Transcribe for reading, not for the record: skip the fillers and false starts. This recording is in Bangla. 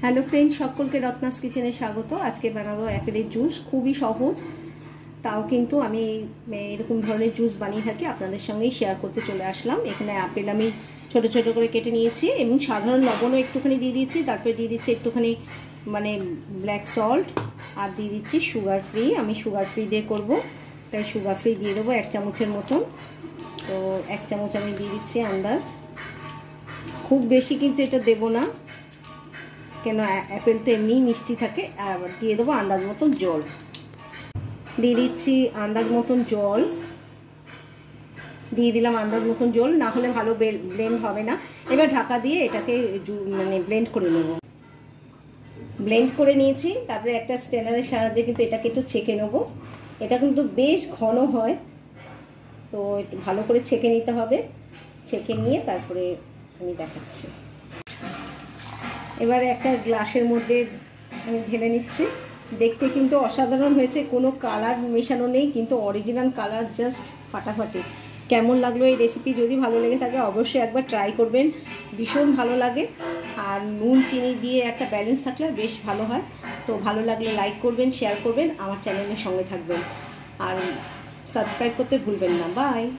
হ্যালো ফ্রেন্ড, সকলকে রত্নাস কিচেনে স্বাগত। আজকে বানাবো অ্যাপেলের জুস। খুবই সহজ, তাও কিন্তু আমি এরকম ধরনের জুস বানিয়ে থাকি, আপনাদের সঙ্গেই শেয়ার করতে চলে আসলাম। এখানে আপেল আমি ছোট ছোট করে কেটে নিয়েছি এবং সাধারণ লবণও একটুখানি দিয়ে দিয়েছি। তারপরে দিয়ে দিচ্ছি একটুখানি ব্ল্যাক সল্ট, আর দিয়ে দিচ্ছি সুগার ফ্রি। আমি সুগার ফ্রি দিয়ে করবো, তাই সুগার ফ্রি দিয়ে দেবো 1 চামচের মতন। তো 1 চামচ আমি দিয়ে দিচ্ছি আন্দাজ, খুব বেশি কিন্তু এটা দেবো না, কেন অ্যাপেল তো এমনিই মিষ্টি থাকে। আর দিয়ে দেবো আন্দাজ মতন জল, দিয়ে দিচ্ছি আন্দাজ মতন জল, দিয়ে দিলাম আন্দাজ মতন জল, না হলে ভালো ব্লেন্ড হবে না। এবার ঢাকা দিয়ে এটাকে ব্লেন্ড করে নেব। ব্লেন্ড করে নিয়েছি, তারপরে একটা স্ট্রেনারের সাহায্যে কিন্তু এটাকে একটু ছেঁকে নেব। এটা কিন্তু বেশ ঘন হয়, তো একটু ভালো করে ছেঁকে নিতে হবে। ছেঁকে নিয়ে তারপরে আমি দেখাচ্ছি। এবারে একটা গ্লাসের মধ্যে আমি ঢেলে নিচ্ছি। দেখতে কিন্তু অসাধারণ হয়েছে, কোনো কালার মেশানো নেই, কিন্তু অরিজিনাল কালার জাস্ট ফাটাফাটি। কেমন লাগলো এই রেসিপি? যদি ভালো লেগে থাকে অবশ্যই একবার ট্রাই করবেন, ভীষণ ভালো লাগে। আর নুন চিনি দিয়ে একটা ব্যালেন্স থাকলে বেশ ভালো হয়। তো ভালো লাগলে লাইক করবেন, শেয়ার করবেন, আমার চ্যানেলের সঙ্গে থাকবেন, আর সাবস্ক্রাইব করতে ভুলবেন না। বাই।